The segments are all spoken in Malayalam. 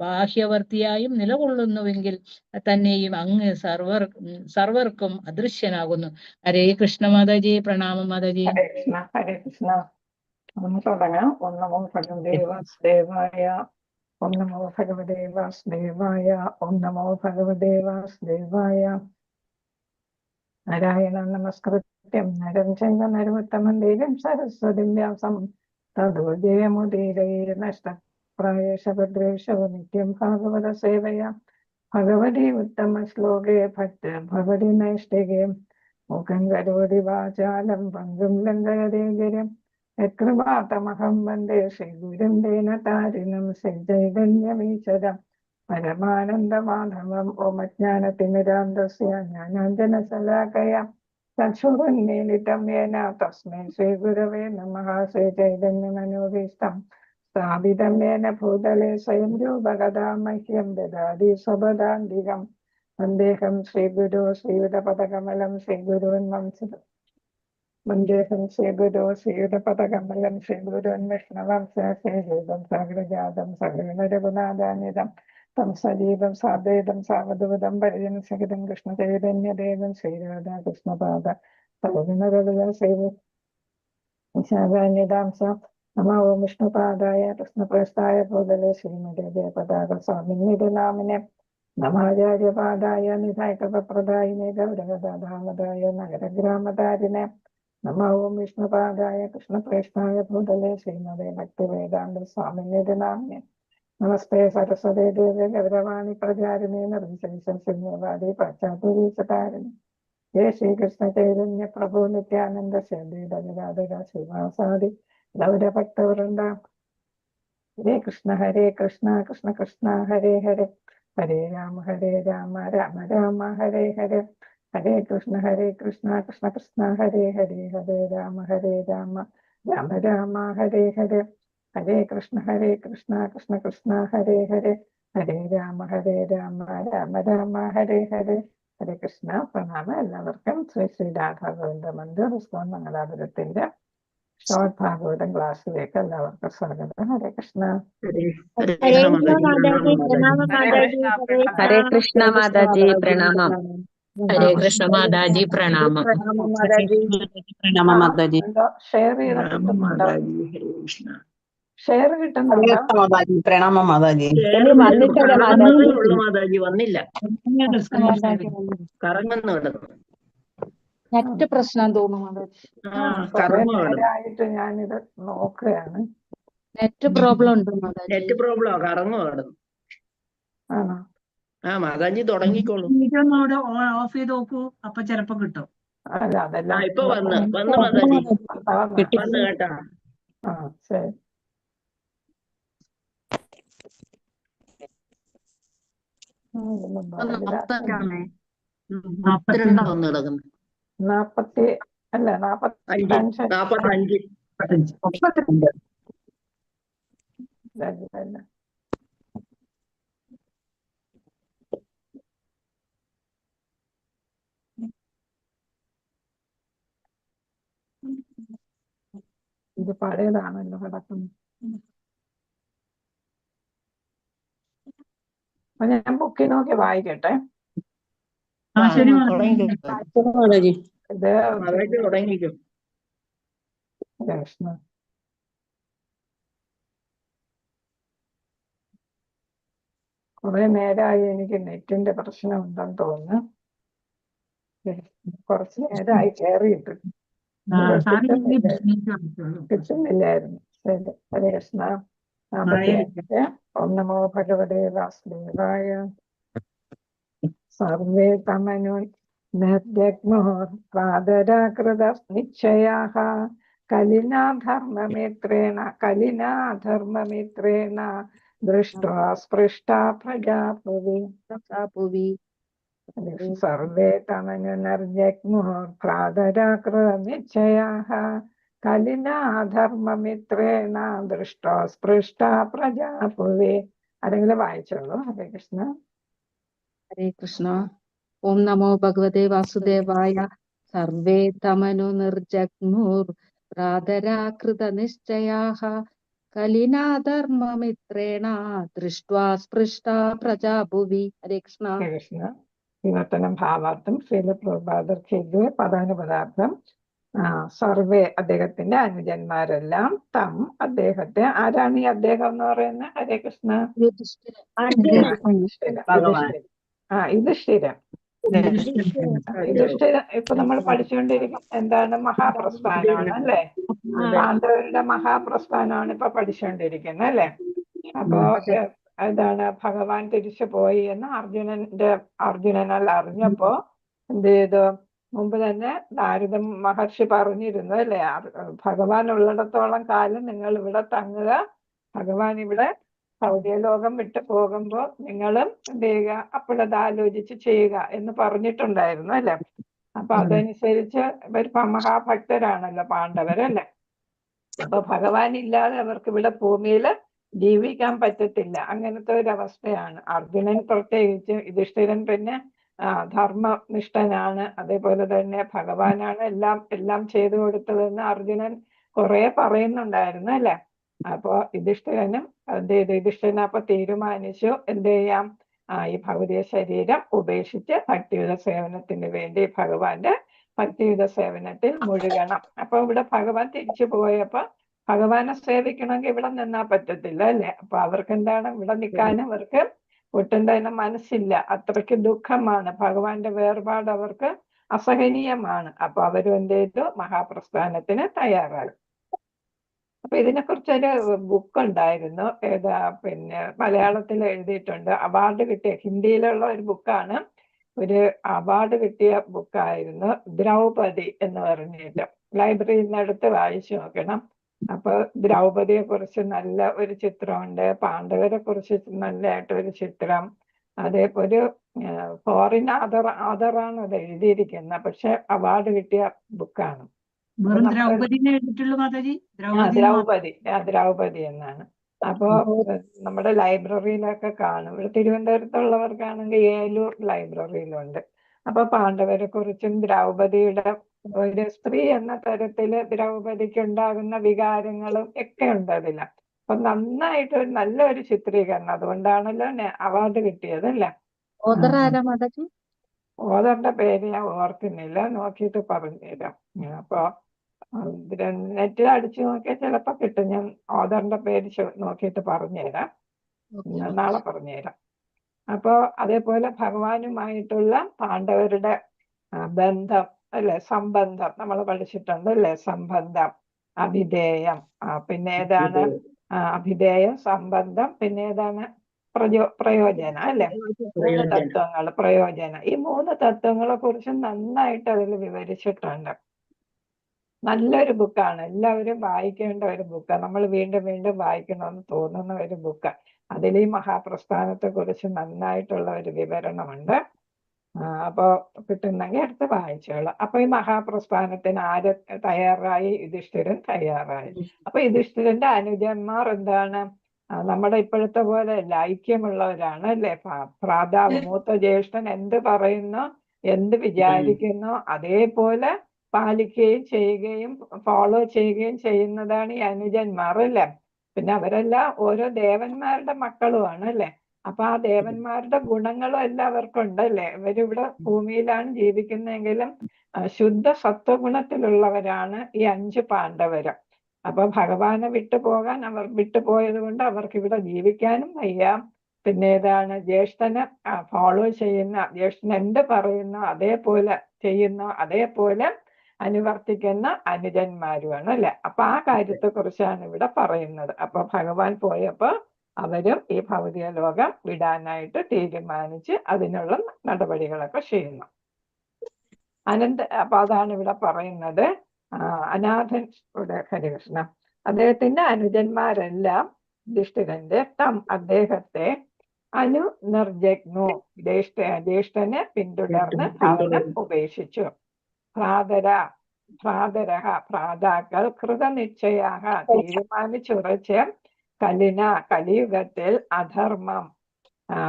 ബാഹ്യവർത്തിയായും നിലകൊള്ളുന്നുവെങ്കിൽ തന്നെയും അങ്ങ് സർവർക്കും അദൃശ്യനാകുന്നു. ഹരേ കൃഷ്ണ മാതാജി. പ്രണാമം മാതാജി. ഹരേ കൃഷ്ണ. ഹരേ കൃഷ്ണ. നമുക്ക് തുടങ്ങാം. ഓം നമോ ഭഗവതേ വാസുദേവായ. ഓം നമോ ഭഗവതേ വാസുദേവായ. ഓം നമോ ഭഗവതേ വാസുദേവായ. നാരായണം നമസ്കൃത്യം നരം ചൈവ നരോത്തമം ദേവീം സരസ്വതീം വ്യാസം തതോ ജയമുദീരയേര നഷ്ടപ്രായേഷ ഭദ്രേഷു നിത്യം ഭാഗവത സേവയാ ഭഗവതി ഉത്തമ ശ്ലോകേ ഭക്തിർഭവതി നൈഷ്ഠികേ മുഖം കരോതി വാചാലം പങ്കും ലംഘയതേ ഗിരിം യത്കൃപാതമഹം വന്ദേ ശ്രീഗുരും ദീനതാരിണം ശ്രീചൈതന്യമീശ്വരം പരമാനന്ദമാധവം. ഓമജ്ഞാനതിമിരാന്തസ്യ ജ്ഞാനാഞ്ജനശലാകയ ചക്ഷുരുന്മീലിതം യേന തസ്മൈ ശ്രീഗുരവേ നമഃ. ശ്രീചൈതന്യമനോഭീഷ്ടം സ്ഥാപിതം യേന ഭൂതലേ സ്വയം രൂപകഥാ മഹ്യം ദദാതി സ്വപദാന്തികം. വന്ദേഹം ശ്രീഗുരോ ശ്രീയുതപദകമലം ശ്രീഗുരുൻ വന്ദേഹം ശ്രീഗുരോ ശ്രീയുതപദകമലം ശ്രീഗുരുൻ വിഷ്ണുവംശം സാഗ്രജാതം സകലരഘുനാഥാനിതം തം സജീവം സാദ്വൈതം സാവധൂതം പരിജന സഹിതം കൃഷ്ണ ചൈതന്യദേവൻ ശ്രീരാധാകൃഷ്ണപാദ സൗവിനരവിശാഖാന്യതാംസ നമോ ഓം വിഷ്ണുപാദായ കൃഷ്ണപ്രസ്ഥായ ഭൂതലേ ശ്രീമതി ജയപതാക സ്വാമിനിനാമിനെ നമാചാര്യപാദായ നിധായകപ്രദായിനെ ഗൗരവദാമതായ നഗരഗ്രാമതാരിനെ നമോ ഓം വിഷ്ണുപാദായ കൃഷ്ണപ്രേഷ്ഠായ ഭൂതലേ ശ്രീമതി ഭക്തിവേദാന്ത സ്വാമിനിനാമിനെ നമസ്തേ സരസ്വതേ ദേവേ ഗൗരവാണി പ്രചാരിണേ നിർവിശേഷവാദി പാശ്ചാത്യരീശതാരിണി ജയ ശ്രീകൃഷ്ണ ചൈതന്യ പ്രഭു നിത്യാനന്ദ ശ്രീധര ശ്രീവാസാദി ഗൗരഭക്തവൃന്ദ. ഹരേ കൃഷ്ണ കൃഷ്ണ കൃഷ്ണ ഹരേ ഹരേ ഹരേ രാമ രാമ രാമ ഹരേ ഹരേ. ഹരേ കൃഷ്ണ കൃഷ്ണ കൃഷ്ണ ഹരേ ഹരേ ഹരേ രാമ രാമ രാമ ഹരേ ഹരേ. ഹരേ കൃഷ്ണ കൃഷ്ണ കൃഷ്ണ ഹരേ ഹരേ ഹരേ രാമ രാമ രാമ ഹരേ ഹരേ. ഹരേ കൃഷ്ണ. പ്രണാമം. എല്ലാവർക്കും ശ്രീ ശ്രീ രാധാഗോവിന്ദ മന്ദിർ ഇസ്കോൺ മംഗലാപുരത്തിന്റെ ഷോർട്ട് ഭാഗവതം ക്ലാസ്സിലേക്ക് എല്ലാവർക്കും സ്വാഗതം. ഹരേ കൃഷ്ണ. ഹരേ കൃഷ്ണ മാതാജി പ്രണാമം. ഹരേ കൃഷ്ണ മാതാജി പ്രണാമം. പ്രണാമം മാതാജി. ഷെയർ ഷെയർ കിട്ടുന്നുണ്ടോ? പ്രണാമം മാതാജി. മാതാജി വന്നില്ല. കറങ്ങുന്നു കിടന്നു. നെറ്റ് പ്രശ്നം തോന്നുന്നു. ആയിട്ട് ഞാനിത് നോക്കുകയാണ്. നെറ്റ് പ്രോബ്ലം ഉണ്ട്. നെറ്റ് പ്രോബ്ലം കറങ്ങു കിടന്നു. ആണോ? മാതാജി തുടങ്ങിക്കോളൂ. ഓഫ് ചെയ്ത് നോക്കൂ, അപ്പൊ ചിലപ്പോ കിട്ടും. അല്ല അതെല്ലാം ഇപ്പൊ വന്ന് മാതാജി വന്ന് കേട്ടാ. ആ ശരി. നാപ്പത്തിരണ്ടാവുന്ന കിടക്കുന്നു. 40 അല്ല 45 45. ഇത് പഴയതാണല്ലോ കിടക്കുന്നത്. അപ്പൊ ഞാൻ ബുക്കിൽ നോക്കി വായിക്കട്ടെ. ഇത് തുടങ്ങിക്കും. കൃഷ്ണ. കുറെ നേരമായി എനിക്ക് നെറ്റിന്റെ പ്രശ്നം ഉണ്ടെന്ന് തോന്നുന്നു. കുറച്ച് നേരമായി കയറിയിട്ട് കിട്ടുന്നില്ലായിരുന്നു. ശരി. ഹരേ കൃഷ്ണ. 45. ഓം നമോ ഭഗവതേ വാസുദേവായ. സർവേ തമനു നിർജഗ്മുഹുർപാദരാകൃത നിശ്ചയാഃ കലിനാധർമ്മമിത്രേണ ദൃഷ്ട്വാ സ്പൃഷ്ടാ പ്രജാപുവി. സർവേ തമനു നിർജഗ്മുഹുർപാദരാകൃത നിശ്ചയാഃ കലിനാധർമ്മമിത്രേണ ദൃഷ്ട്വാ സ്പൃഷ്ടാ പ്രജാപുവി. ആരെങ്കിലും വായിച്ചോളൂ. ഹരേ കൃഷ്ണ. ഹരേ കൃഷ്ണ. ഓം നമോ ഭഗവതേ വാസുദേവായ. സർവേ തമനു നിർജഗ്മുർ പ്രാതരാകൃത നിശ്ചയാഃ കലിനാധർമ്മമിത്രേണ ദൃഷ്ട്വാ സ്പൃഷ്ടാ പ്രജാ ഭുവി. ഹരേ കൃഷ്ണ. കൃഷ്ണ വിവർത്തനം ഭാവാർത്ഥം ശീലപ്രഭാതർക്കെതിരെ പദാനുപദാർത്ഥം സർവേ അദ്ദേഹത്തിന്റെ അനുജന്മാരെല്ലാം തം അദ്ദേഹത്തെ, ആരാണ് ഈ അദ്ദേഹം എന്ന് പറയുന്നത്? ഹരേ കൃഷ്ണ. യുധിഷ്ഠിരൻ. യുധിഷ്ഠിരൻ. യുധിഷ്ഠിരൻ ഇപ്പൊ നമ്മൾ പഠിച്ചുകൊണ്ടിരിക്കും എന്താണ്? മഹാപ്രസ്ഥാനമാണ് അല്ലെ? പാണ്ഡവരുടെ മഹാപ്രസ്ഥാനമാണ് ഇപ്പൊ പഠിച്ചുകൊണ്ടിരിക്കുന്നത് അല്ലെ? അപ്പോ എന്താണ്, ഭഗവാൻ തിരിച്ചു പോയി എന്ന് അർജുനനാൽ അറിഞ്ഞപ്പോ എന്ത് ചെയ്തു? മുമ്പ് തന്നെ നാരദ മഹർഷി പറഞ്ഞിരുന്നു അല്ലെ, ഭഗവാൻ ഉള്ളിടത്തോളം കാലം നിങ്ങൾ ഇവിടെ തങ്ങുക, ഭഗവാൻ ഇവിടെ ഭൗതികലോകം വിട്ടു പോകുമ്പോൾ നിങ്ങളും എന്ത് ചെയ്യുക, അപ്പോഴത് ആലോചിച്ച് ചെയ്യുക എന്ന് പറഞ്ഞിട്ടുണ്ടായിരുന്നു അല്ലെ. അപ്പൊ അതനുസരിച്ച് ഇവർ മഹാഭക്തരാണല്ലോ പാണ്ഡവരല്ലേ. അപ്പൊ ഭഗവാൻ ഇല്ലാതെ അവർക്ക് ഇവിടെ ഭൂമിയിൽ ജീവിക്കാൻ പറ്റത്തില്ല. അങ്ങനത്തെ ഒരു അവസ്ഥയാണ്. അർജുനൻ പ്രത്യേകിച്ച്, യുധിഷ്ഠിരൻ പിന്നെ ധർമ്മനിഷ്ഠനാണ്, അതേപോലെ തന്നെ ഭഗവാനാണ് എല്ലാം ചെയ്തു കൊടുത്തതെന്ന് അർജുനൻ കുറെ പറയുന്നുണ്ടായിരുന്നു അല്ലെ. അപ്പൊ യുധിഷ്ഠിരനും എന്ത് ചെയ്തു? യുധിഷ്ഠിരൻ അപ്പൊ തീരുമാനിച്ചു എന്ത് ചെയ്യാം, ഈ ഭൗതിക ശരീരം ഉപേക്ഷിച്ച് ഭക്തിയുത സേവനത്തിന് വേണ്ടി ഭഗവാന്റെ ഭക്തിയുത സേവനത്തിൽ മുഴുകണം. അപ്പൊ ഇവിടെ ഭഗവാൻ തിരിച്ചു പോയപ്പോ ഭഗവാനെ സേവിക്കണമെങ്കിൽ ഇവിടെ നിന്നാ പറ്റത്തില്ല അല്ലെ. അപ്പൊ അവർക്ക് എന്താണ്, ഇവിടെ നിൽക്കാനും അവർക്ക് ഒട്ടും തന്നെ മനസ്സില്ല. അത്രയ്ക്ക് ദുഃഖമാണ്, ഭഗവാന്റെ വേർപാട് അവർക്ക് അസഹനീയമാണ്. അപ്പൊ അവരും എന്ത് ചെയ്തു? മഹാപ്രസ്ഥാനത്തിന് തയ്യാറായി. അപ്പൊ ഇതിനെക്കുറിച്ചൊരു ബുക്ക് ഉണ്ടായിരുന്നു, ഏതാ പിന്നെ മലയാളത്തിൽ എഴുതിയിട്ടുണ്ട്, അവാർഡ് കിട്ടിയ, ഹിന്ദിയിലുള്ള ഒരു ബുക്കാണ്, ഒരു അവാർഡ് കിട്ടിയ ബുക്കായിരുന്നു, ദ്രൗപദി എന്ന് പറഞ്ഞിട്ട്. ലൈബ്രറിയിൽ നിന്ന് എടുത്ത് വായിച്ചു നോക്കണം. അപ്പൊ ദ്രൗപദിയെ കുറിച്ച് നല്ല ഒരു ചിത്രമുണ്ട്, പാണ്ഡവരെ കുറിച്ച് നല്ലതായിട്ട് ഒരു ചിത്രം, അതേപോലെ ഫോറിൻ ആദറാണ് അത് എഴുതിയിരിക്കുന്നത്, പക്ഷെ അവാർഡ് കിട്ടിയ ബുക്കാണ്. ദ്രൗപദി എന്നാണ്. അപ്പോ നമ്മുടെ ലൈബ്രറിയിലൊക്കെ കാണും. ഇവിടെ തിരുവനന്തപുരത്തുള്ളവർക്കാണെങ്കിൽ ഏലൂർ ലൈബ്രറിയിലുണ്ട്. അപ്പൊ പാണ്ഡവരെ കുറിച്ചും ദ്രൗപദിയുടെ ഒരു സ്ത്രീ എന്ന തരത്തില് ദ്രൗപദിക്ക് ഉണ്ടാകുന്ന വികാരങ്ങളും ഒക്കെ ഉണ്ട് അതില്. അപ്പൊ നന്നായിട്ട് നല്ലൊരു ചിത്രീകരണം, അതുകൊണ്ടാണല്ലോ അവാർഡ് കിട്ടിയത് അല്ലേ. ഓദറിന്റെ പേര് ഞാൻ ഓർക്കുന്നില്ല, നോക്കിയിട്ട് പറഞ്ഞുതരാം. അപ്പൊ നെറ്റിൽ അടിച്ചു നോക്കിയാൽ ചിലപ്പോ കിട്ടും. ഞാൻ ഓദറിന്റെ പേര് നോക്കിയിട്ട് പറഞ്ഞുതരാം, നാളെ പറഞ്ഞുതരാം. അപ്പോ അതേപോലെ ഭഗവാനുമായിട്ടുള്ള പാണ്ഡവരുടെ ബന്ധം അല്ലെ, സംബന്ധം നമ്മൾ പഠിച്ചിട്ടുണ്ട് അല്ലെ. സംബന്ധം, അഭിധേയം, പിന്നെ ഏതാണ് അഭിധേയം, സംബന്ധം, പിന്നെ ഏതാണ് പ്രയോജന അല്ലെ. 3 തത്വങ്ങൾ, പ്രയോജന. ഈ 3 തത്വങ്ങളെ കുറിച്ച് നന്നായിട്ട് അതിൽ വിവരിച്ചിട്ടുണ്ട്. നല്ലൊരു ബുക്കാണ്, എല്ലാവരും വായിക്കേണ്ട ഒരു ബുക്കാണ്. നമ്മൾ വീണ്ടും വീണ്ടും വായിക്കണമെന്ന് തോന്നുന്ന ഒരു ബുക്ക്. അതിൽ ഈ മഹാപ്രസ്ഥാനത്തെ കുറിച്ച് നന്നായിട്ടുള്ള ഒരു വിവരണമുണ്ട്. അപ്പൊ കിട്ടുന്നെങ്കിൽ എടുത്ത് വായിച്ചോളാം. അപ്പൊ ഈ മഹാപ്രസ്ഥാനത്തിന് ആര് തയ്യാറായി? യുധിഷ്ഠിരൻ തയ്യാറായി. അപ്പൊ യുധിഷ്ഠിരന്റെ അനുജന്മാർ എന്താണ്, നമ്മുടെ ഇപ്പോഴത്തെ പോലെ അല്ല, ഐക്യമുള്ളവരാണ് അല്ലെ. ഭ്രാതാവ്, മൂത്ത ജ്യേഷ്ഠൻ എന്ത് പറയുന്നു, എന്ത് വിചാരിക്കുന്നു അതേപോലെ പാലിക്കുകയും ചെയ്യുകയും ഫോളോ ചെയ്യുകയും ചെയ്യുന്നതാണ് ഈ അനുജന്മാർ അല്ലെ. പിന്നെ അവരെല്ലാം ഓരോ ദേവന്മാരുടെ മക്കളുമാണ് അല്ലെ. അപ്പൊ ആ ദേവന്മാരുടെ ഗുണങ്ങളും എല്ലാവർക്കും ഉണ്ട് അല്ലെ. ഇവരിവിടെ ഭൂമിയിലാണ് ജീവിക്കുന്നതെങ്കിലും ശുദ്ധ സത്വഗുണത്തിലുള്ളവരാണ് ഈ 5 പാണ്ഡവരും. അപ്പൊ ഭഗവാനെ വിട്ടുപോകാൻ അവർ വിട്ടുപോയത് കൊണ്ട് അവർക്ക് ഇവിടെ ജീവിക്കാനും വയ്യ. പിന്നെ ഏതാണ്, ജ്യേഷ്ഠനെ ഫോളോ ചെയ്യുന്ന, ജ്യേഷ്ഠൻ എന്ത് പറയുന്നു അതേപോലെ ചെയ്യുന്നു, അതേപോലെ അനുവർത്തിക്കുന്ന അനുജന്മാരുമാണ് അല്ലെ. അപ്പൊ ആ കാര്യത്തെ കുറിച്ചാണ് ഇവിടെ പറയുന്നത്. അപ്പൊ ഭഗവാൻ പോയപ്പോ അവരും ഈ ഭൗതിക ലോകം വിടാനായിട്ട് തീരുമാനിച്ച് അതിനുള്ള നടപടികളൊക്കെ ചെയ്യുന്നു. അപ്പൊ അതാണ് ഇവിടെ പറയുന്നത്. അനാഥൻ ഹരികൃഷ്ണ, അദ്ദേഹത്തിന്റെ അനുജന്മാരെല്ലാം യുധിഷ്ഠിരന്റെ അദ്ദേഹത്തെ അനുനിർജഗ്നു, ജ്യേഷ്ഠനെ പിന്തുടർന്ന് ഭവനം ഉപേക്ഷിച്ചു. ഭ്രാതാക്കൾ കൃതനിശ്ചയാഹ, തീരുമാനിച്ചുറച്ച് കലിയുഗത്തിൽ അധർമ്മം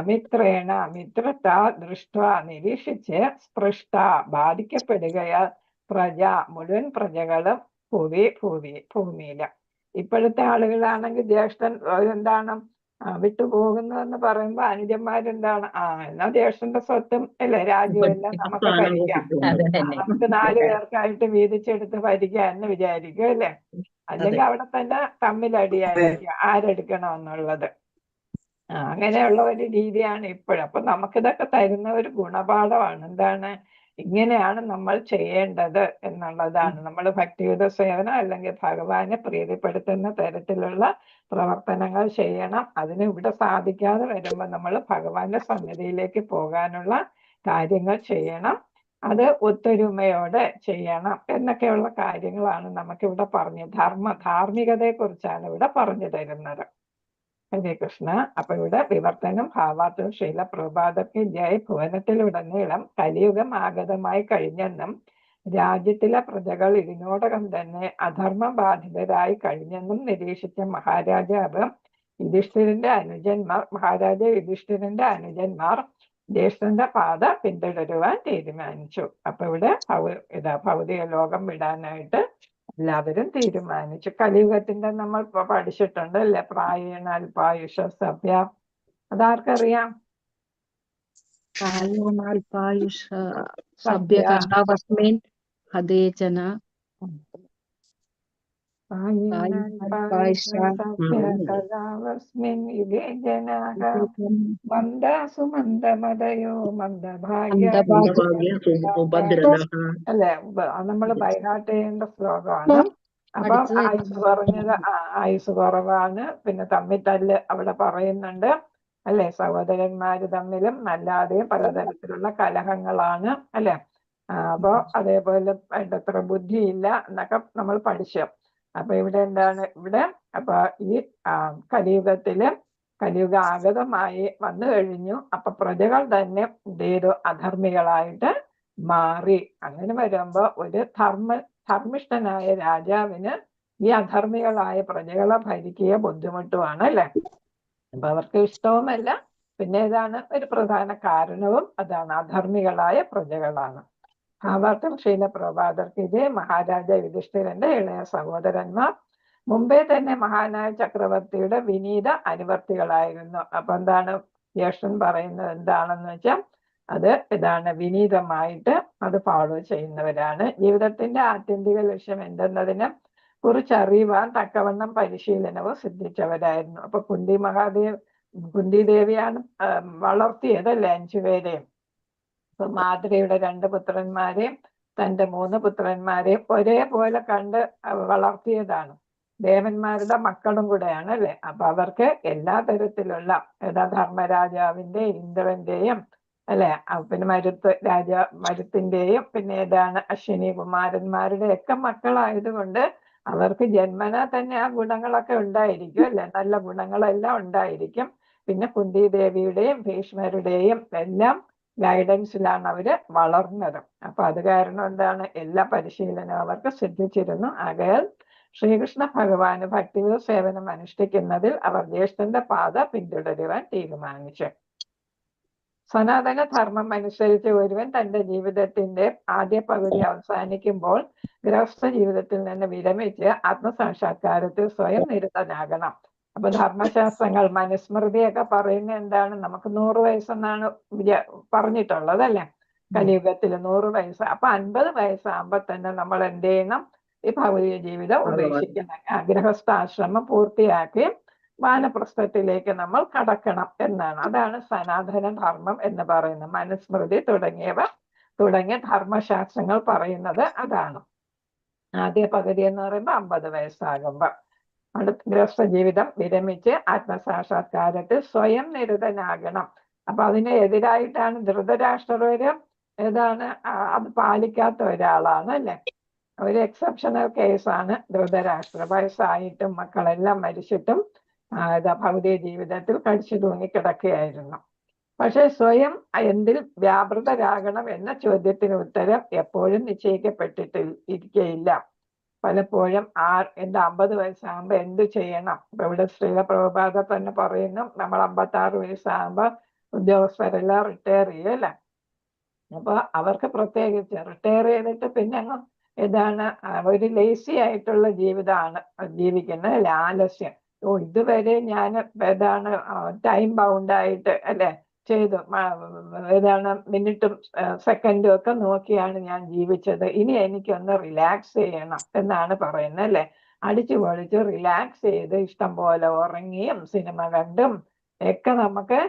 മിത്രേണ, മിത്രത ദൃഷ്ട, നിരീക്ഷിച്ച് സ്പൃഷ്ട, ബാധിക്കപ്പെടുകയാൽ മുഴുവൻ പ്രജകളും ഭൂമിയില് ഇപ്പോഴത്തെ ആളുകളാണെങ്കിൽ ജ്യേഷ്ഠൻ എന്താണ് വിട്ടുപോകുന്നു എന്ന് പറയുമ്പോ അനുജന്മാരെന്താണ് എന്നാ ജ്യേഷ്ഠന്റെ സ്വത്തും അല്ലെ രാജ്യവും എല്ലാം നമുക്ക് സ്ഥാനം ഭരിക്കാം, അത് തന്നെ. നമുക്ക് 4 പേർക്കായിട്ട് വീതിച്ചെടുത്ത് ഭരിക്കാം എന്ന് വിചാരിക്കും അല്ലെ. അല്ലെങ്കിൽ അവിടെ തന്നെ തമ്മിലടിയായിരിക്കും ആരെടുക്കണം എന്നുള്ളത്. അങ്ങനെയുള്ള ഒരു രീതിയാണ് ഇപ്പോഴും. അപ്പൊ നമുക്കിതൊക്കെ തരുന്ന ഒരു ഗുണപാഠമാണ്. എന്താണ്, ഇങ്ങനെയാണ് നമ്മൾ ചെയ്യേണ്ടത് എന്നുള്ളതാണ്. നമ്മൾ ഭക്തിയുത സേവനം അല്ലെങ്കിൽ ഭഗവാനെ പ്രീതിപ്പെടുത്തുന്ന തരത്തിലുള്ള പ്രവർത്തനങ്ങൾ ചെയ്യണം. അതിന് ഇവിടെ സാധിക്കാതെ വരുമ്പോൾ നമ്മൾ ഭഗവാന്റെ സന്നിധിയിലേക്ക് പോകാനുള്ള കാര്യങ്ങൾ ചെയ്യണം. അത് ഒത്തൊരുമയോടെ ചെയ്യണം എന്നൊക്കെയുള്ള കാര്യങ്ങളാണ് നമുക്കിവിടെ ധാർമ്മികതയെ കുറിച്ചാണ് ഇവിടെ പറഞ്ഞു തരുന്നത്. ഹരേ കൃഷ്ണ. അപ്പൊ ഇവിടെ വിവർത്തനം ഭാവാർത്ഥം ശീല പ്രഭാതർക്ക് ജയ് ഭുവനത്തിലുടനീളം കലിയുഗം ആഗതമായി കഴിഞ്ഞെന്നും രാജ്യത്തിലെ പ്രജകൾ ഇതിനോടകം തന്നെ അധർമ്മ ബാധിതരായി കഴിഞ്ഞെന്നും നിരീക്ഷിച്ച മഹാരാജാവ് യുധിഷ്ഠിരന്റെ അനുജന്മാർ ജ്യേഷ്ഠന്റെ പാത പിന്തുടരുവാൻ തീരുമാനിച്ചു. അപ്പൊ ഇവിടെ ഭൗതിക ലോകം വിടാനായിട്ട് എല്ലാവരും തീരുമാനിച്ചു. കലിയുഗത്തിന്റെ നമ്മൾ പഠിച്ചിട്ടുണ്ട് അല്ലെ, പ്രായേണ അല്പായുഷ സഭ്യ. അതാർക്കറിയാം? സഭ്യകാലവസ്മിൻ ഹതേജന യുഗേ ജനാഃ മന്ദാസു മന്ദമദയോ മന്ദഭാഗ്യ അല്ലെ. നമ്മൾ ബൈഹാർട്ട് ചെയ്യേണ്ട ശ്ലോകമാണ്. അപ്പൊ ആയുസ് കുറവാണ്, പിന്നെ തമ്മിൽ അവിടെ പറയുന്നുണ്ട് അല്ലെ. സഹോദരന്മാര് തമ്മിലും അല്ലാതെയും പലതരത്തിലുള്ള കലഹങ്ങളാണ് അല്ലെ. അപ്പൊ അതേപോലെ വേണ്ടത്ര ബുദ്ധിയില്ല എന്നൊക്കെ നമ്മൾ പഠിച്ചു. അപ്പൊ ഇവിടെ എന്താണ്, അപ്പൊ ഈ കലിയുഗ ആഗതമായി വന്നു കഴിഞ്ഞു. അപ്പൊ പ്രജകൾ തന്നെ അധർമ്മികളായിട്ട് മാറി. അങ്ങനെ വരുമ്പോ ഒരു ധർമ്മിഷ്ഠനായ രാജാവിന് ഈ അധർമ്മികളായ പ്രജകളെ ഭരിക്കുക ബുദ്ധിമുട്ടുമാണ് അല്ലെ. അപ്പൊ അവർക്ക് ഇഷ്ടവുമല്ല. പിന്നെ ഇതാണ് ഒരു പ്രധാന കാരണവും, അതാണ് അധർമ്മികളായ പ്രജകളാണ്. ഭാവാർത്ഥം ശീല പ്രഭാതർക്ക് ഇതേ മഹാരാജ യുധിഷ്ഠിരന്റെ ഇളയ സഹോദരന്മാർ മുമ്പേ തന്നെ മഹാനായ ചക്രവർത്തിയുടെ വിനീത അനുവർത്തികളായിരുന്നു. അപ്പൊ എന്താണ് ജ്യേഷ്ഠൻ പറയുന്നത് എന്താണെന്ന് വെച്ചാൽ അത് വിനീതമായിട്ട് അത് ഫോളോ ചെയ്യുന്നവരാണ്. ജീവിതത്തിന്റെ ആത്യന്തിക ലക്ഷ്യം എന്തെന്നതിനെ കുറിച്ചറിയുവാൻ തക്കവണ്ണം പരിശീലനവും സിദ്ധിച്ചവരായിരുന്നു. അപ്പൊ കുന്തി ദേവിയാണ് വളർത്തിയതല്ലേ 5 പേരെയും. അപ്പൊ മാതൃയുടെ 2 പുത്രന്മാരെയും തന്റെ 3 പുത്രന്മാരെയും ഒരേപോലെ കണ്ട് വളർത്തിയതാണ്. ദേവന്മാരുടെ മക്കളും കൂടെയാണ് അല്ലെ. അപ്പൊ അവർക്ക് എല്ലാ തരത്തിലുള്ള ധർമ്മരാജാവിന്റെ ഇന്ദ്രന്റെയും അല്ലെ, പിന്നെ മരുത്തിന്റെയും പിന്നെ അശ്വിനി കുമാരന്മാരുടെ ഒക്കെ മക്കളായതുകൊണ്ട് അവർക്ക് ജന്മന തന്നെ ആ ഗുണങ്ങളൊക്കെ ഉണ്ടായിരിക്കും അല്ലെ. നല്ല ഗുണങ്ങളെല്ലാം ഉണ്ടായിരിക്കും. പിന്നെ കുന്തി ദേവിയുടെയും ഭീഷ്മരുടെയും എല്ലാം ഗൈഡൻസിലാണ് അവര് വളർന്നത്. അപ്പൊ അത് കാരണം എന്താണ്, എല്ലാ പരിശീലനവും അവർക്ക് സിദ്ധിച്ചിരുന്നു. ആകയാൽ ശ്രീകൃഷ്ണ ഭഗവാന് ഭക്തിയുത സേവനം അനുഷ്ഠിക്കുന്നതിൽ അവർ ജ്യേഷ്ഠന്റെ പാത പിന്തുടരുവാൻ തീരുമാനിച്ചു. സനാതന ധർമ്മം അനുസരിച്ച് ഒരുവൻ തന്റെ ജീവിതത്തിന്റെ ആദ്യ പകുതി അവസാനിക്കുമ്പോൾ ഗൃഹസ്ഥ ജീവിതത്തിൽ നിന്ന് വിരമിച്ച് ആത്മസാക്ഷാത്കാരത്തിൽ സ്വയം നിരതനാകണം. അപ്പൊ ധർമ്മശാസ്ത്രങ്ങൾ മനുസ്മൃതിയൊക്കെ പറയുന്ന എന്താണ്, നമുക്ക് 100 വയസ്സെന്നാണ് പറഞ്ഞിട്ടുള്ളത് അല്ലെ. കലിയുഗത്തിൽ 100 വയസ്സ്. അപ്പൊ 50 വയസ്സാകുമ്പോ തന്നെ നമ്മൾ എന്ത് ചെയ്യണം, ഈ ഭൗതിക ജീവിതം ഉപേക്ഷിക്കണം. ഗൃഹസ്ഥാശ്രമം പൂർത്തിയാക്കി വാനപ്രസ്ഥത്തിലേക്ക് നമ്മൾ കടക്കണം എന്നാണ്. അതാണ് സനാതന ധർമ്മം എന്ന് പറയുന്നത്. മനുസ്മൃതി തുടങ്ങിയ ധർമ്മശാസ്ത്രങ്ങൾ പറയുന്നത് അതാണ്. ആദ്യ പകുതി എന്ന് പറയുമ്പോൾ 50 വയസ്സാകുമ്പോ ഗൃഹസ്ഥ ജീവിതം വിരമിച്ച് ആത്മസാക്ഷാത്കാരത്തിൽ സ്വയം നിരതനാകണം. അപ്പൊ അതിന് എതിരായിട്ടാണ് ധൃതരാഷ്ട്രര് അത് പാലിക്കാത്ത ഒരാളാണ് അല്ലെ. ഒരു എക്സെപ്ഷണൽ കേസാണ് ധൃതരാഷ്ട്ര. വയസ്സായിട്ടും മക്കളെല്ലാം മരിച്ചിട്ടും ഭൗതിക ജീവിതത്തിൽ കടിച്ചു തൂങ്ങിക്കിടക്കുകയായിരുന്നു. പക്ഷെ സ്വയം എന്തിൽ വ്യാപൃതരാകണം എന്ന ചോദ്യത്തിന് ഉത്തരം എപ്പോഴും നിശ്ചയിക്കപ്പെട്ടിട്ടിരിക്കയില്ല. പലപ്പോഴും 50 വയസ്സാകുമ്പോ എന്ത് ചെയ്യണം. ഇപ്പൊ ഇവിടെ ശ്രീല പ്രഭുപാദ തന്നെ പറയുന്നു, നമ്മൾ 56 വയസ്സാകുമ്പോ ഉദ്യോഗസ്ഥരെല്ലാം റിട്ടയർ ചെയ്യല്ലേ. അപ്പൊ അവർക്ക് പ്രത്യേകിച്ച് റിട്ടയർ ചെയ്തിട്ട് പിന്നെ അങ്ങ് ഏതാണ് ഒരു ലേസി ആയിട്ടുള്ള ജീവിതമാണ് ജീവിക്കുന്നത്, ആലസ്യം. ഇതുവരെ ഞാൻ ഏതാണ് ടൈം ബൗണ്ടായിട്ട് അല്ലെ ചെയ്തു, ഏതാണ് മിനിറ്റും സെക്കൻഡും ഒക്കെ നോക്കിയാണ് ഞാൻ ജീവിച്ചത്. ഇനി എനിക്കൊന്ന് റിലാക്സ് ചെയ്യണം എന്നാണ് പറയുന്നത് അല്ലെ. അടിച്ചു പൊളിച്ച് റിലാക്സ് ചെയ്ത് ഇഷ്ടം പോലെ ഉറങ്ങിയും സിനിമ കണ്ടും ഒക്കെ നമുക്ക്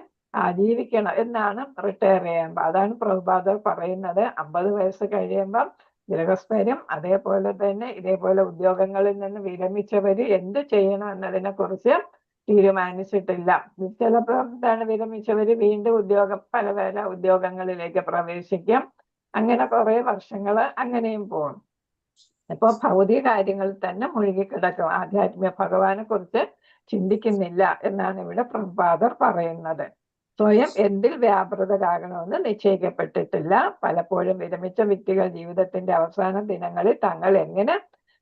ജീവിക്കണം എന്നാണ് റിട്ടയർ ചെയ്യുമ്പോൾ. അതാണ് പ്രഭുപാദർ പറയുന്നത്. 50 വയസ്സ് കഴിയുമ്പം ഗൃഹസ്ഥരും അതേപോലെ തന്നെ ഇതേപോലെ ഉദ്യോഗങ്ങളിൽ നിന്ന് വിരമിച്ചവര് എന്ത് ചെയ്യണം എന്നതിനെ കുറിച്ച് തീരുമാനിച്ചിട്ടില്ല. ചിലപ്പോൾ എന്താണ് വിരമിച്ചവര് വീണ്ടും പല പല ഉദ്യോഗങ്ങളിലേക്ക് പ്രവേശിക്കും. അങ്ങനെ കുറെ വർഷങ്ങൾ അങ്ങനെയും പോകും. ഇപ്പൊ ഭൗതിക കാര്യങ്ങളിൽ തന്നെ മുഴുകിക്കിടക്കും, ആധ്യാത്മിക ഭഗവാനെ കുറിച്ച് ചിന്തിക്കുന്നില്ല എന്നാണ് ഇവിടെ പ്രഭുപാദർ പറയുന്നത്. സ്വയം എന്തിൽ വ്യാപൃതരാകണമെന്ന് നിശ്ചയിക്കപ്പെട്ടിട്ടില്ല. പലപ്പോഴും വിരമിച്ച വ്യക്തികൾ ജീവിതത്തിന്റെ അവസാന ദിനങ്ങളിൽ തങ്ങൾ എങ്ങനെ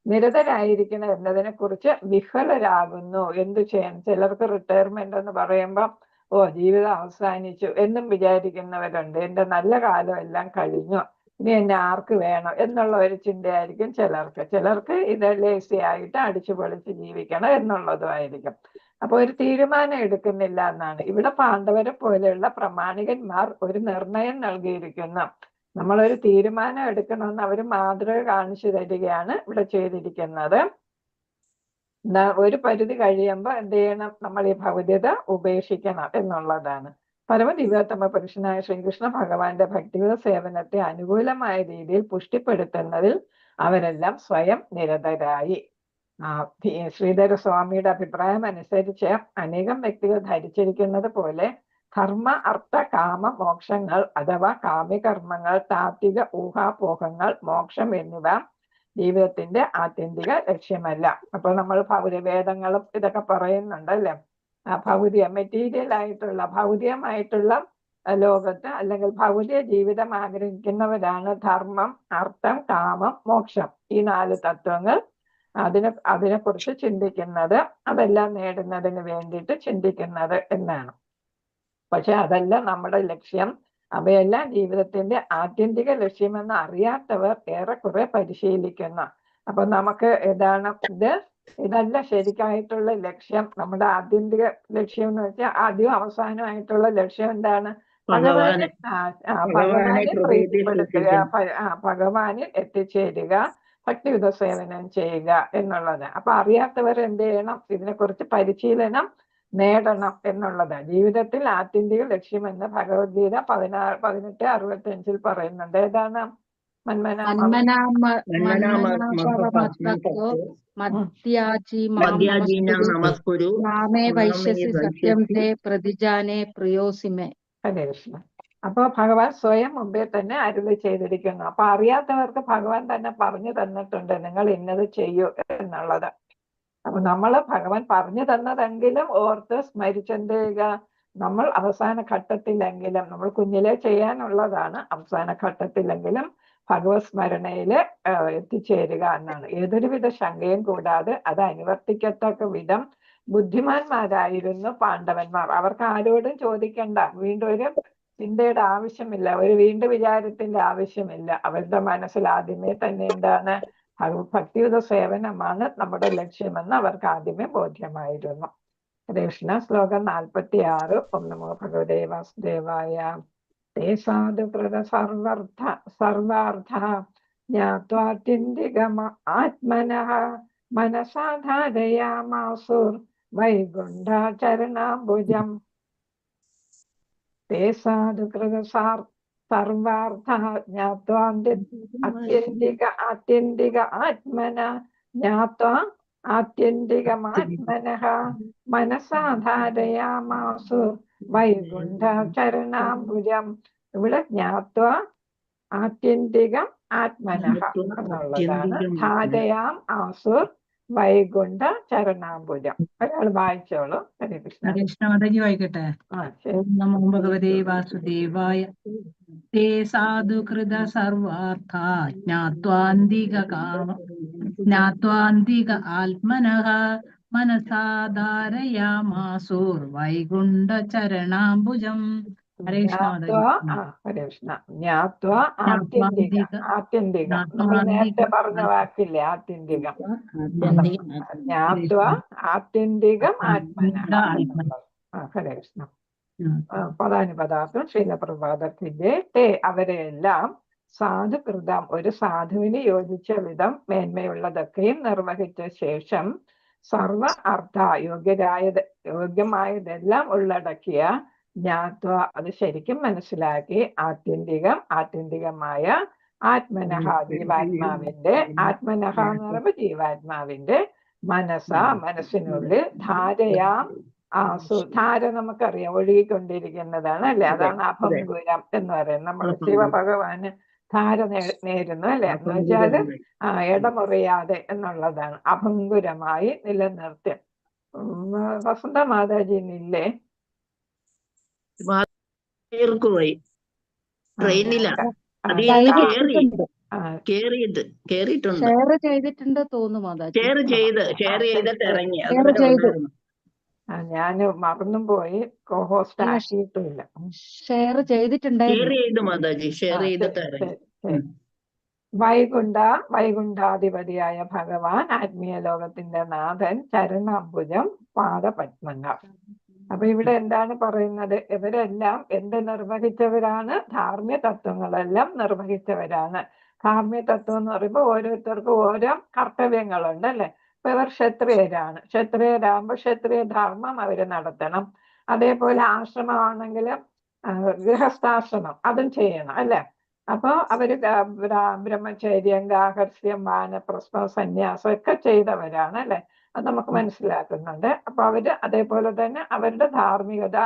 നിരതരായിരിക്കണം എന്നതിനെ കുറിച്ച് വിഹ്വലരാകുന്നു. എന്തു ചെയ്യാൻ? ചിലർക്ക് റിട്ടയർമെന്റ് എന്ന് പറയുമ്പോൾ ജീവിതം അവസാനിച്ചു എന്നും വിചാരിക്കുന്നവരുണ്ട്. എന്റെ നല്ല കാലം എല്ലാം കഴിഞ്ഞു, ഇനി എന്നെ ആർക്ക് വേണം എന്നുള്ള ഒരു ചിന്തയായിരിക്കും ചിലർക്ക് ഇത് ലേസി ആയിട്ട് അടിച്ചു പൊളിച്ച് ജീവിക്കണം എന്നുള്ളതുമായിരിക്കും. അപ്പൊ ഒരു തീരുമാനം എടുക്കുന്നില്ല എന്നാണ് ഇവിടെ പാണ്ഡവരെ പോലെയുള്ള പ്രമാണികന്മാർ ഒരു നിർണയം നൽകിയിരിക്കുന്നു. നമ്മളൊരു തീരുമാനം എടുക്കണമെന്ന് അവർ മാതൃക കാണിച്ചു തരികയാണ് ഇവിടെ ചെയ്തിരിക്കുന്നത്. ഒരു പരിധി കഴിയുമ്പോൾ എന്ത് ചെയ്യണം? നമ്മൾ ഈ ഭൗതികത ഉപേക്ഷിക്കണം എന്നുള്ളതാണ്. പരമദിവ്യോത്തമ പുരുഷനായ ശ്രീകൃഷ്ണ ഭഗവാന്റെ ഭക്തിഗത സേവനത്തെ അനുകൂലമായ രീതിയിൽ പുഷ്ടിപ്പെടുത്തുന്നതിൽ അവരെല്ലാം സ്വയം നിരതരായി. ശ്രീധര സ്വാമിയുടെ അഭിപ്രായം അനുസരിച്ച് അനേകം വ്യക്തികൾ ധരിച്ചിരിക്കുന്നത് പോലെ ധർമ്മ അർത്ഥ കാമ മോക്ഷങ്ങൾ അഥവാ കാമ്യകർമ്മങ്ങൾ, താത്വിക ഊഹാപോഹങ്ങൾ, മോക്ഷം എന്നിവ ജീവിതത്തിന്റെ ആത്യന്തിക ലക്ഷ്യമല്ല. അപ്പൊ നമ്മൾ വേദങ്ങളും ഇതൊക്കെ പറയുന്നുണ്ട് അല്ലെ. ഭൗതികമായിട്ടുള്ള ലോകത്ത് അല്ലെങ്കിൽ ഭൗതിക ജീവിതം ആഗ്രഹിക്കുന്നവരാണ് ധർമ്മം, അർത്ഥം, കാമം, മോക്ഷം ഈ 4 തത്വങ്ങൾ അതിനെക്കുറിച്ച് ചിന്തിക്കുന്നത്, അതെല്ലാം നേടുന്നതിന് വേണ്ടിയിട്ട് ചിന്തിക്കുന്നത് എന്നാണ്. പക്ഷെ അതല്ല നമ്മുടെ ലക്ഷ്യം. അവയെല്ലാം ജീവിതത്തിന്റെ ആത്യന്തിക ലക്ഷ്യമെന്ന് അറിയാത്തവർ ഏറെക്കുറെ പരിശീലിക്കുന്നു. അപ്പൊ നമുക്ക് ഇതല്ല ശരിക്കായിട്ടുള്ള ലക്ഷ്യം. നമ്മുടെ ആത്യന്തിക ലക്ഷ്യം എന്ന് വെച്ചാൽ ആദ്യവും അവസാനമായിട്ടുള്ള ലക്ഷ്യം എന്താണ്? ഭഗവാനെ പ്രീതിപ്പെടുത്തുക, ഭഗവാനിൽ എത്തിച്ചേരുക, ഭക്തിയുത സേവനം ചെയ്യുക എന്നുള്ളത്. അപ്പൊ അറിയാത്തവർ എന്ത് ചെയ്യണം? ഇതിനെക്കുറിച്ച് പരിശീലനം നേടണം എന്നുള്ളതാണ്. ജീവിതത്തിൽ ആത്യന്തിക ലക്ഷ്യമെന്ന് ഭഗവത്ഗീത 16:65 പറയുന്നുണ്ട്. ഏതാണ്? ഹരേ കൃഷ്ണ. അപ്പൊ ഭഗവാൻ സ്വയം മുമ്പേ തന്നെ അരുളി ചെയ്തിരിക്കുന്നു. അപ്പൊ അറിയാത്തവർക്ക് ഭഗവാൻ തന്നെ പറഞ്ഞു തന്നിട്ടുണ്ട്, നിങ്ങൾ ഇന്നത് ചെയ്യൂ എന്നുള്ളത്. അപ്പൊ ഭഗവാൻ പറഞ്ഞു തന്നതെങ്കിലും ഓർത്ത് സ്മരിച്ചെന്ത് ചെയ്യുക? നമ്മൾ അവസാന ഘട്ടത്തിലെങ്കിലും, നമ്മൾ കുഞ്ഞിലെ ചെയ്യാനുള്ളതാണ്, അവസാന ഘട്ടത്തിലെങ്കിലും ഭഗവത് സ്മരണയില് എത്തിച്ചേരുക എന്നാണ്. ഏതൊരുവിധ ശങ്കയും കൂടാതെ അത് അനുവർത്തിക്കത്തക്ക വിധം ബുദ്ധിമാന്മാരായിരുന്നു പാണ്ഡവന്മാർ. അവർക്ക് ആരോടും ചോദിക്കണ്ട, വീണ്ടും ഒരു ചിന്തയുടെ ആവശ്യമില്ല, ഒരു വിചാരത്തിന്റെ ആവശ്യമില്ല. അവരുടെ മനസ്സിൽ ആദ്യമേ തന്നെ എന്താണ്? ഭക്തിയുത സേവനമാണ് നമ്മുടെ ലക്ഷ്യമെന്ന് അവർക്ക് ആദ്യമേ ബോധ്യമായിരുന്നു. കൃഷ്ണ. ശ്ലോകം 46. ഭഗവതേ വാസുദേവായ. തേ സാധുകൃത സർവാർത്ഥ ജ്ഞാത്വാത്യന്തികം ആത്മനഃ മനസാ ധാരയാമാസുർ വൈകുണ്ഠചരണാംബുജം. തേ സാധുകൃത സർവാർത്ഥ ജ്ഞാത്വാ ആത്യന്തിക ആത്മന ജ്ഞാത്വാ ആത്യന്തികമാത്മനഃ മനസാ ധാരയാമാസുർ വൈകുണ്ഠചരണാംബുജം. ഇവിടെ ജ്ഞാത്വാ ആത്യന്തികം ആത്മനഃ എന്നുള്ളതാണ്. ധാരയാം ആസുർ വൈകുണ്ഠ ചരണാംബുജം. ഒരാൾ വായിച്ചോളൂ. ഹരേ കൃഷ്ണ. കൃഷ്ണമാതാജി വായിക്കട്ടെ. നമോ ഭഗവതേ വാസുദേവായ. തേ സാധുകൃത സർവാർത്ഥ ജ്ഞാത്വാന്തിക ആത്മനഃ മനസാ ധാരയാമാസുർ വൈകുണ്ഠ ചരണാംബുജം. ഹരേ കൃഷ്ണ ജ്ഞാത്വ മാതാജി. ഹരേ കൃഷ്ണ. ജ്ഞാത്വ ആത്യന്തിക. ജ്ഞാത്വാന്തിക ആത്യന്തികം നമ്മൾ നേരത്തെ പറഞ്ഞ വാക്കില്ലേ, ആത്യന്തികം. ജ്ഞാത്വ ആത്യന്തികം ആത്മന എന്നുള്ളത്. ഹരേ കൃഷ്ണ. പദാനുപദാർത്ഥം ശ്രീലപ്രഭാതത്തിന്റെ തേ അവരെയെല്ലാം സാധുകൃതം ഒരു സാധുവിന് യോജിച്ച വിധം മേന്മയുള്ളതൊക്കെയും നിർവഹിച്ച ശേഷം സർവ അർത്ഥ യോഗ്യമായതെല്ലാം ഉള്ളടക്കിയ ജ്ഞാത്വ അത് ശരിക്കും മനസ്സിലാക്കി ആത്യന്തികമായ ആത്മനഹ ജീവാത്മാവിന്റെ ആത്മനഹ എന്ന് പറയുമ്പോൾ ജീവാത്മാവിന്റെ മനസ്സിനുള്ളിൽ ധാരയാം ധാര നമുക്കറിയാം ഒഴുകിക്കൊണ്ടിരിക്കുന്നതാണ് അല്ലെ. അതാണ് അഭംഗുരം എന്ന് പറയുന്നത്. നമ്മൾ ശിവഭഗവാന് ധാര നേരുന്നു അല്ലെ. എന്ന് വെച്ചാല് ഇടമുറിയാതെ എന്നുള്ളതാണ്. അഭംഗുരമായി നിലനിർത്തി. വസന്ത മാതാജി ഇല്ലേ? പോയി ട്രെയിനിലാ കേറിയിട്ടുണ്ട്. ഷെയർ ചെയ്തിട്ടുണ്ട് തോന്നുന്നു മാതാജി. ഷെയർ ചെയ്തിട്ട് ഇറങ്ങി. ഞാന് മറന്നും പോയി. കോഹോസ്റ്റ് ആക്കിയിട്ടില്ല. ഷെയർ ചെയ്തിട്ടുണ്ടായിരുന്നു മാതാജി. ഷെയർ ചെയ്തിട്ട് ഇറങ്ങി. വൈകുണ്ഠാധിപതിയായ ഭഗവാൻ ആത്മീയ ലോകത്തിന്റെ നാഥൻ ചരണാംബുജം പാദപത്മങ്ങൾ. അപ്പൊ ഇവിടെ എന്താണ് പറയുന്നത്? ഇവരെല്ലാം എന്ത് നിർവഹിച്ചവരാണ്? ധാർമ്മ്യ തത്വങ്ങളെല്ലാം നിർവഹിച്ചവരാണ്. ധാർമ്മ്യ തത്വം എന്ന് പറയുമ്പോൾ ഓരോരുത്തർക്കും ഓരോ കർത്തവ്യങ്ങളുണ്ട് അല്ലെ. ഇപ്പൊ ഇവർ ക്ഷത്രിയരാണ്. ക്ഷത്രിയരാകുമ്പോൾ ക്ഷത്രിയ ധർമ്മം അവര് നടത്തണം. അതേപോലെ ആശ്രമമാണെങ്കിൽ ഗൃഹസ്ഥാശ്രമം അതും ചെയ്യണം അല്ലെ. അപ്പൊ അവര് ബ്രഹ്മചര്യം, ഗാർഹസ്ഥ്യം, വാനപ്രസ്ഥം, സന്യാസം ഒക്കെ ചെയ്തവരാണ് അല്ലെ. അത് നമുക്ക് മനസ്സിലാക്കുന്നുണ്ട്. അപ്പൊ അവര് അതേപോലെ തന്നെ അവരുടെ ധാർമ്മികത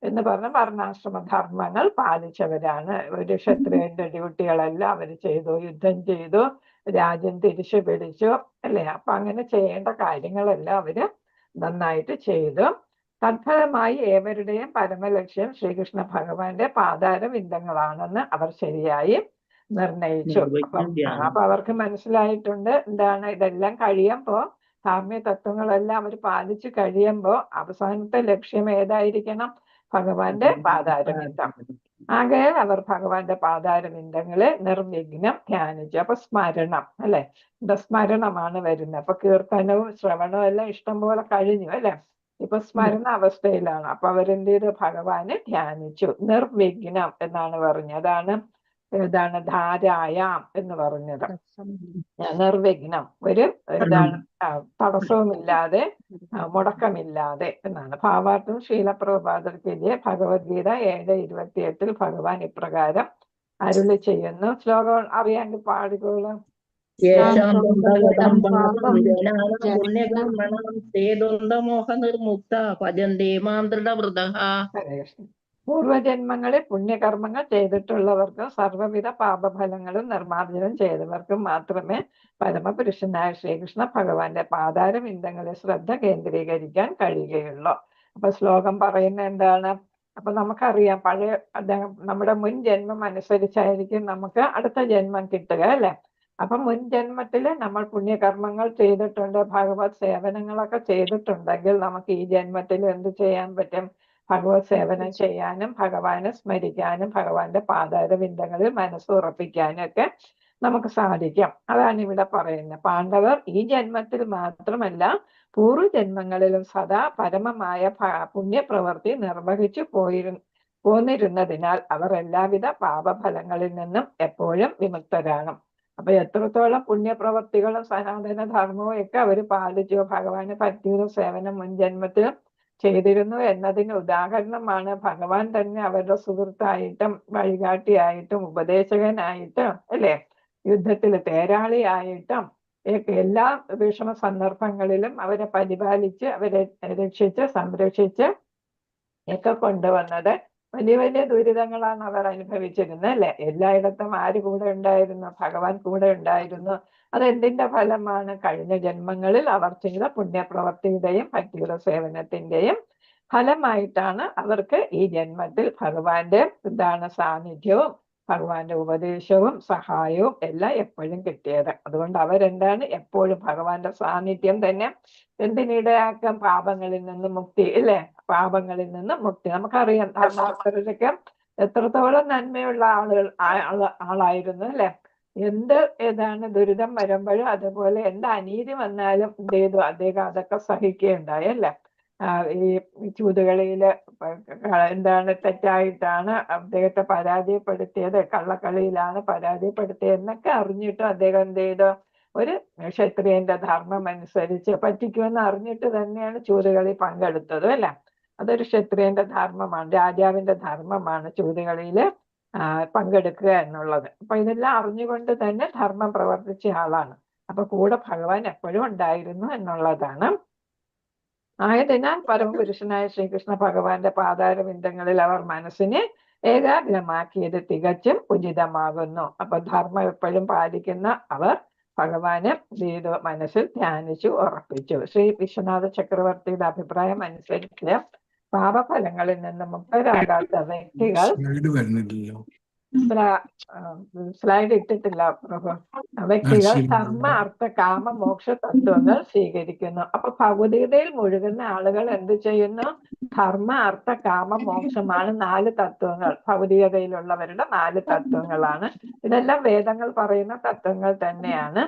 എന്ന് പറഞ്ഞ വർണ്ണാശ്രമ ധർമ്മങ്ങൾ പാലിച്ചവരാണ്. ഒരു ക്ഷത്രിയന്റെ ഡ്യൂട്ടികളെല്ലാം അവർ ചെയ്തു. യുദ്ധം ചെയ്തു, രാജ്യം തിരിച്ചു പിടിച്ചു അല്ലെ. അപ്പൊ അങ്ങനെ ചെയ്യേണ്ട കാര്യങ്ങളെല്ലാം അവര് നന്നായിട്ട് ചെയ്തു. തത്ഫലമായി ഏവരുടെയും പരമലക്ഷ്യം ശ്രീകൃഷ്ണ ഭഗവാന്റെ പാതാരവിന്ദങ്ങളാണെന്ന് അവർ ശരിയായി നിർണയിച്ചു. അപ്പൊ അവർക്ക് മനസ്സിലായിട്ടുണ്ട് എന്താണ് ഇതെല്ലാം കഴിയുമ്പോ ധാർമ്മ്യ തത്വങ്ങളെല്ലാം അവർ പാലിച്ചു കഴിയുമ്പോ അവസാനത്തെ ലക്ഷ്യം ഏതായിരിക്കണം? ഭഗവാന്റെ പാതാരവിന്ദം. ആകയാൽ അവർ ഭഗവാന്റെ പാതാരവിന്ദങ്ങളെ നിർവിഘ്നം ധ്യാനിച്ചു. അപ്പൊ സ്മരണം അല്ലെ, സ്മരണമാണ് വരുന്നത്. അപ്പൊ കീർത്തനവും ശ്രവണവും എല്ലാം ഇഷ്ടം പോലെ കഴിഞ്ഞു അല്ലെ. ഇപ്പൊ സ്മരണ അവസ്ഥയിലാണ്. അപ്പൊ അവരെന്ത് ചെയ്ത് ഭഗവാനെ ധ്യാനിച്ചു. നിർവിഘ്നം എന്നാണ് പറഞ്ഞത്. ഏതാണ് ധാരായാം എന്ന് പറഞ്ഞത്. നിർവിഘ്നം ഒരു തടസ്സവുമില്ലാതെ മുടക്കമില്ലാതെ എന്നാണ് ഭാവാർത്ഥം. ശീലപ്രഭാതർക്കെതിരെ ഭഗവത്ഗീത 7:28 ഭഗവാൻ ഇപ്രകാരം അരുളി ചെയ്യുന്നു. ശ്ലോകം അറിയാമെങ്കിൽ പാടിക്കോളാം. പൂർവജന്മങ്ങളിൽ പുണ്യകർമ്മങ്ങൾ ചെയ്തിട്ടുള്ളവർക്കും സർവ്വവിധ പാപഫലങ്ങളും നിർമ്മാർജ്ജനം ചെയ്തവർക്കും മാത്രമേ പരമപുരുഷനായ ശ്രീകൃഷ്ണ ഭഗവാന്റെ പാതാരവിന്ദങ്ങളിൽ ശ്രദ്ധ കേന്ദ്രീകരിക്കാൻ കഴിയുകയുള്ളൂ. അപ്പൊ ശ്ലോകം പറയുന്ന എന്താണ്? അപ്പൊ നമുക്കറിയാം പഴയ നമ്മുടെ മുൻ ജന്മം അനുസരിച്ചായിരിക്കും നമുക്ക് അടുത്ത ജന്മം കിട്ടുക അല്ലെ. അപ്പൊ മുൻ ജന്മത്തില് നമ്മൾ പുണ്യകർമ്മങ്ങൾ ചെയ്തിട്ടുണ്ട്, ഭഗവത് സേവനങ്ങളൊക്കെ ചെയ്തിട്ടുണ്ടെങ്കിൽ നമുക്ക് ഈ ജന്മത്തിൽ എന്ത് ചെയ്യാൻ പറ്റും? ഭഗവത് സേവനം ചെയ്യാനും ഭഗവാനെ സ്മരിക്കാനും ഭഗവാന്റെ പാതാരവിന്ദങ്ങളിൽ മനസ്സുറപ്പിക്കാനും ഒക്കെ നമുക്ക് സാധിക്കും. അതാണ് ഇവിടെ പറയുന്നത്. പാണ്ഡവർ ഈ ജന്മത്തിൽ മാത്രമല്ല പൂർവ്വജന്മങ്ങളിലും സദാ പരമമായ പുണ്യപ്രവൃത്തി നിർവഹിച്ചു പോന്നിരുന്നതിനാൽ അവർ എല്ലാവിധ പാപഫലങ്ങളിൽ നിന്നും എപ്പോഴും വിമുക്തരാണ്. അപ്പൊ എത്രത്തോളം പുണ്യപ്രവൃത്തികളും സനാതന ധർമ്മവും ഒക്കെ അവർ പാലിച്ചു, ഭഗവാന് പറ്റിയ സേവനം മുൻ ജന്മത്തിൽ ചെയ്തിരുന്നു എന്നതിന് ഉദാഹരണമാണ് ഭഗവാൻ തന്നെ അവരുടെ സുഹൃത്തായിട്ടും വഴികാട്ടിയായിട്ടും ഉപദേശകനായിട്ടും അല്ലെ, യുദ്ധത്തിൽ തേരാളിയായിട്ടും എല്ലാ വിഷമ സന്ദർഭങ്ങളിലും അവരെ പരിപാലിച്ച് അവരെ രക്ഷിച്ച് സംരക്ഷിച്ച് ഒക്കെ കൊണ്ടുവന്നത്. വലിയ വലിയ ദുരിതങ്ങളാണ് അവർ അനുഭവിച്ചിരുന്നത് അല്ലെ. എല്ലായിടത്തും ആര് കൂടെ ഉണ്ടായിരുന്നു? ഭഗവാൻ കൂടെ ഉണ്ടായിരുന്നു. അതെന്തിന്റെ ഫലമാണ്? കഴിഞ്ഞ ജന്മങ്ങളിൽ അവർ ചെയ്ത പുണ്യപ്രവർത്തിയുടെയും ഭക്തിയുടെ സേവനത്തിന്റെയും ഫലമായിട്ടാണ് അവർക്ക് ഈ ജന്മത്തിൽ ഭഗവാന്റെ സാന്നിധ്യവും ഭഗവാന്റെ ഉപദേശവും സഹായവും എല്ലാം എപ്പോഴും കിട്ടിയത്. അതുകൊണ്ട് അവരെന്താണ് എപ്പോഴും ഭഗവാന്റെ സാന്നിധ്യം തന്നെ എന്തിനിടയാക്കാം? പാപങ്ങളിൽ നിന്ന് മുക്തി അല്ലെ. പാപങ്ങളിൽ നിന്ന് മുക്തി. നമുക്കറിയാം ധർമ്മപുത്രരൊക്കെ എത്രത്തോളം നന്മയുള്ള ആളായിരുന്നു അല്ലെ. ഏതാണ് ദുരിതം വരുമ്പോഴും അതുപോലെ എന്ത് അനീതി വന്നാലും എന്ത് ചെയ്തു, അദ്ദേഹം അതൊക്കെ സഹിക്കുകയുണ്ടായി അല്ലെ. ഈ ചൂതുകളിയില് എന്താണ് തെറ്റായിട്ടാണ് അദ്ദേഹത്തെ പരാജയപ്പെടുത്തിയത്, കള്ളക്കളിയിലാണ് പരാജയപ്പെടുത്തിയതെന്നൊക്കെ അറിഞ്ഞിട്ടും അദ്ദേഹം എന്ത് ചെയ്തു, ഒരു ക്ഷത്രിയന്റെ ധർമ്മം അനുസരിച്ച് പറ്റിക്കുമെന്ന് അറിഞ്ഞിട്ട് തന്നെയാണ് ചൂതുകളി പങ്കെടുത്തത് അല്ലെ. അതൊരു ക്ഷത്രിയന്റെ ധർമ്മമാണ്, രാജാവിന്റെ ധർമ്മമാണ് ചൂതുകളിയില് പങ്കെടുക്കുക എന്നുള്ളത്. അപ്പൊ ഇതെല്ലാം അറിഞ്ഞുകൊണ്ട് തന്നെ ധർമ്മം പ്രവർത്തിച്ച ആളാണ്. അപ്പൊ കൂടെ ഭഗവാൻ എപ്പോഴും ഉണ്ടായിരുന്നു എന്നുള്ളതാണ്. ആയതിനാൽ പരമപുരുഷനായ ശ്രീകൃഷ്ണ ഭഗവാന്റെ പാതാരവിന്ദങ്ങളിൽ അവർ മനസ്സിനെ ഏകാഗ്രമാക്കിയത് തികച്ചും ഉചിതമാകുന്നു. അപ്പൊ ധർമ്മം എപ്പോഴും പാലിക്കുന്ന അവർ ഭഗവാനെ മനസ്സിൽ ധ്യാനിച്ചു ഉറപ്പിച്ചു. ശ്രീ വിശ്വനാഥ ചക്രവർത്തിയുടെ അഭിപ്രായം അനുസരിച്ച് പാപഫലങ്ങളിൽ നിന്ന് മുക്തരാകാത്ത വ്യക്തികൾ സ്ലൈഡ് ഇട്ടിട്ടില്ല പ്രഭു. വ്യക്തികൾ ധർമ്മ അർത്ഥ കാമ മോക്ഷ തത്വങ്ങൾ സ്വീകരിക്കുന്നു. അപ്പൊ ഭൗതികതയിൽ മുഴുകുന്ന ആളുകൾ എന്ത് ചെയ്യുന്നു? ധർമ്മ അർത്ഥ കാമ മോക്ഷമാണ് 4 തത്വങ്ങൾ. ഭൗതികതയിലുള്ളവരുടെ 4 തത്വങ്ങളാണ്. ഇതെല്ലാം വേദങ്ങൾ പറയുന്ന തത്വങ്ങൾ തന്നെയാണ്.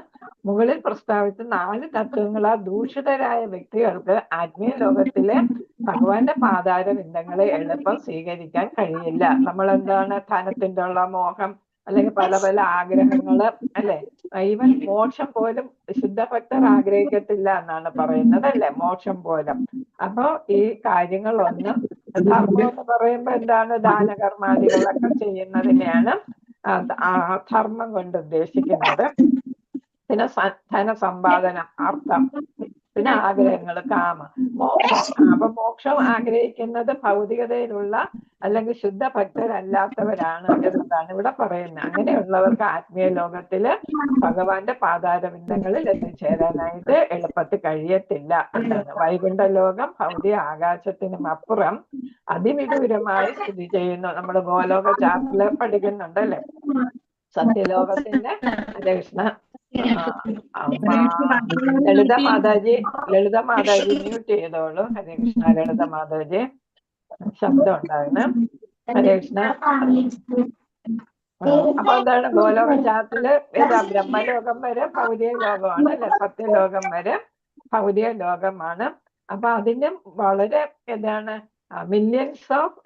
മുകളിൽ പ്രസ്താവിച്ച 4 തത്വങ്ങൾ ദൂഷിതരായ വ്യക്തികൾക്ക് ആത്മീയ ലോകത്തിലെ ഭഗവാന്റെ പാതാരവിന്ദങ്ങളെ എളുപ്പം സ്വീകരിക്കാൻ കഴിയില്ല. നമ്മൾ എന്താണ്, ധനത്തിന്റെ ഉള്ള മോഹം അല്ലെങ്കിൽ പല പല ആഗ്രഹങ്ങള് അല്ലെ, ഈവൻ മോക്ഷം പോലും ശുദ്ധഭക്തർ ആഗ്രഹിക്കത്തില്ല എന്നാണ് പറയുന്നത് അല്ലെ, മോക്ഷം പോലും. അപ്പൊ ഈ കാര്യങ്ങളൊന്നും ധർമ്മം എന്ന് പറയുമ്പോ എന്താണ്, ദാനകർമാദികളൊക്കെ ചെയ്യുന്നതിനെയാണ് ധർമ്മം കൊണ്ട് ഉദ്ദേശിക്കുന്നത്. പിന്നെ ധനസമ്പാദനം, അർത്ഥം, പിന്നെ ആഗ്രഹങ്ങൾ, കാമ, മോക്ഷം. അപ്പൊ മോക്ഷം ആഗ്രഹിക്കുന്നത് ഭൗതികതയിലുള്ള അല്ലെങ്കിൽ ശുദ്ധ ഭക്തരല്ലാത്തവരാണ് എന്നതാണ് ഇവിടെ പറയുന്നത്. അങ്ങനെയുള്ളവർക്ക് ആത്മീയ ലോകത്തില് ഭഗവാന്റെ പാതാരവിന്ദങ്ങളിൽ എത്തിച്ചേരാനായിട്ട് എളുപ്പത്തിൽ കഴിയത്തില്ല എന്നാണ്. വൈകുണ്ഠ ലോകം ഭൗതിക ആകാശത്തിനും അപ്പുറം അതിവിദൂരമായി സ്ഥിതി ചെയ്യുന്നു. നമ്മൾ ഗോലോക ചാപ്റ്ററിൽ പഠിക്കുന്നുണ്ടല്ലേ, സത്യലോകത്തിന്റെ കൃഷ്ണ. ലളിത മാതാജി മ്യൂട്ട് ചെയ്തോളൂ. ഹരേ കൃഷ്ണ. ലളിത മാതാജി ശബ്ദം ഉണ്ടായിരുന്നു. ഹരേ കൃഷ്ണ. അപ്പൊ എന്താണ്, ഗോലോക ചാത്തില് ബ്രഹ്മലോകം വരെ ഭൗതിക ലോകമാണ് അല്ലെ, സത്യലോകം വരെ ഭൗതിക ലോകമാണ്. അപ്പൊ അതിനും വളരെ മില്യൺസ് ഓഫ്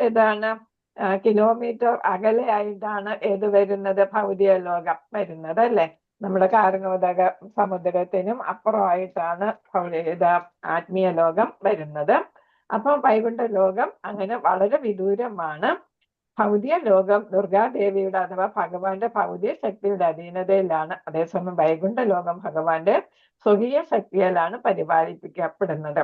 കിലോമീറ്റർ അകലെയായിട്ടാണ് വരുന്നത്, ഭൗതിക ലോകം വരുന്നത് അല്ലെ. നമ്മുടെ കാർഗോദക സമുദ്രത്തിനും അപ്പുറമായിട്ടാണ് ആത്മീയ ലോകം വരുന്നത്. അപ്പൊ വൈകുണ്ഠ ലോകം അങ്ങനെ വളരെ വിദൂരമാണ്. ഭൗതിക ലോകം ദുർഗാദേവിയുടെ അഥവാ ഭഗവാന്റെ ഭൗതിക ശക്തിയുടെ അധീനതയിലാണ്. അതേസമയം വൈകുണ്ഠ ലോകം ഭഗവാന്റെ സ്വകീയ ശക്തിയിലാണ് പരിപാലിപ്പിക്കപ്പെടുന്നത്.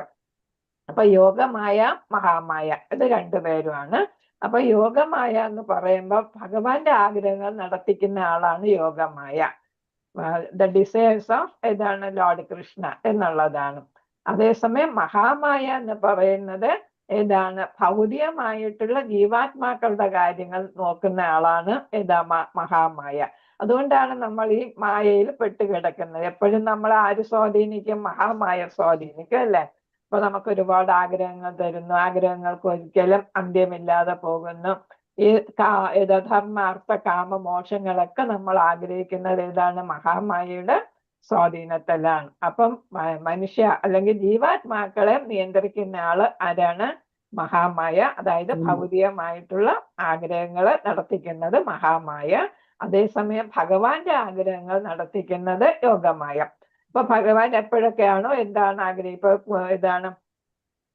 അപ്പൊ യോഗമായ, മഹാമായ, ഇത് രണ്ടുപേരുമാണ്. അപ്പൊ യോഗമായ എന്ന് പറയുമ്പോൾ ഭഗവാന്റെ ആഗ്രഹങ്ങൾ നടത്തിക്കുന്ന ആളാണ് Yogamaya. The desires of lord Krishna എന്നുള്ളതാണ്. അതേസമയം മഹാമായ എന്ന് പറയുന്നത് ഭൗതികമായിട്ടുള്ള ജീവാത്മാക്കളുടെ കാര്യങ്ങൾ നോക്കുന്ന ആളാണ് മഹാമായ. അതുകൊണ്ടാണ് നമ്മൾ ഈ മായയിൽ പെട്ടുകിടക്കുന്നത്. എപ്പോഴും നമ്മൾ ആര് സ്വാധീനിക്കും? മഹാമായ സ്വാധീനിക്കും അല്ലെ. അപ്പൊ നമുക്ക് ഒരുപാട് ആഗ്രഹങ്ങൾ തരുന്നു, ആഗ്രഹങ്ങൾക്ക് ഒരിക്കലും അന്ത്യമില്ലാതെ പോകുന്നു. ഈ ധർമ്മ അർത്ഥ കാമ മോക്ഷങ്ങളൊക്കെ നമ്മൾ ആഗ്രഹിക്കുന്നത് മഹാമായയുടെ സ്വാധീനത്തിലാണ്. അപ്പം മനുഷ്യ അല്ലെങ്കിൽ ജീവാത്മാക്കളെ നിയന്ത്രിക്കുന്ന ആള് ആരാണ്? മഹാമായ. അതായത് ഭൗതികമായിട്ടുള്ള ആഗ്രഹങ്ങള് നടത്തിക്കുന്നത് മഹാമായ. അതേസമയം ഭഗവാന്റെ ആഗ്രഹങ്ങൾ നടത്തിക്കുന്നത് യോഗമായ. ഇപ്പൊ ഭഗവാൻ എപ്പോഴൊക്കെയാണോ ആഗ്രഹം, ഇപ്പൊ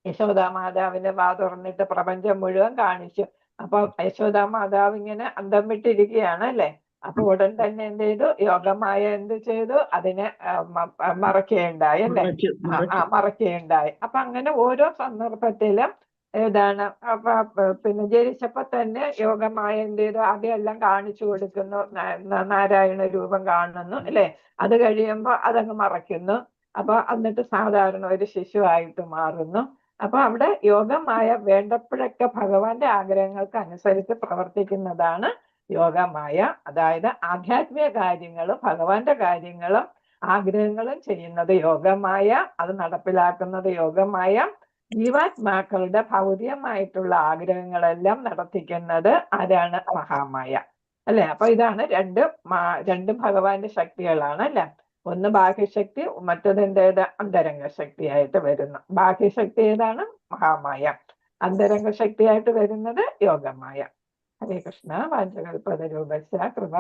യശോദാ മാതാവിന്റെ വാ തുറന്നിട്ട് പ്രപഞ്ചം മുഴുവൻ കാണിച്ചു. അപ്പൊ യശോദാ മാതാവ് ഇങ്ങനെ അന്തം വിട്ടിരിക്കുകയാണ് അല്ലെ. അപ്പൊ ഉടൻ തന്നെ എന്ത് ചെയ്തു? യോഗമായ എന്ത് ചെയ്തു? അതിനെ മറയ്ക്കുകയുണ്ടായി അല്ലെ, മറയ്ക്കുകയുണ്ടായി. അപ്പൊ അങ്ങനെ ഓരോ സന്ദർഭത്തിലും പിന്നെ ജനിച്ചപ്പോ തന്നെ യോഗമായ എന്ത് ചെയ്തു? അതെല്ലാം കാണിച്ചു കൊടുക്കുന്നു. നാരായണ രൂപം കാണുന്നു അല്ലെ. അത് കഴിയുമ്പോ അതങ്ങ് മറയ്ക്കുന്നു. അപ്പൊ എന്നിട്ട് സാധാരണ ഒരു ശിശുവായിട്ട് മാറുന്നു. അപ്പൊ അവിടെ യോഗമായ വേണ്ടപ്പോഴൊക്കെ ഭഗവാന്റെ ആഗ്രഹങ്ങൾക്ക് അനുസരിച്ച് പ്രവർത്തിക്കുന്നതാണ് യോഗമായ. അതായത് ആധ്യാത്മിക കാര്യങ്ങളും ഭഗവാന്റെ കാര്യങ്ങളും ആഗ്രഹങ്ങളും ചെയ്യുന്നത് യോഗമായ, അത് നടപ്പിലാക്കുന്നത് യോഗമായ. ജീവാത്മാക്കളുടെ ഭൗതികമായിട്ടുള്ള ആഗ്രഹങ്ങളെല്ലാം നടത്തിക്കുന്നത് ആരാണ്? മഹാമായ. അല്ലെ? അപ്പൊ ഇതാണ് രണ്ടും ഭഗവാന്റെ ശക്തികളാണ് അല്ലെ? ഒന്ന് ബാഹ്യശക്തി, മറ്റത് എന്തേത്? അന്തരംഗ ശക്തിയായിട്ട് വരുന്നു. ബാഹ്യശക്തി ഏതാണ്? മഹാമായ. അന്തരംഗ ശക്തിയായിട്ട് വരുന്നത് യോഗമായ. ഹരേ കൃഷ്ണ. വാഞ്ചകൽപതരൂപസ്യ കൃപ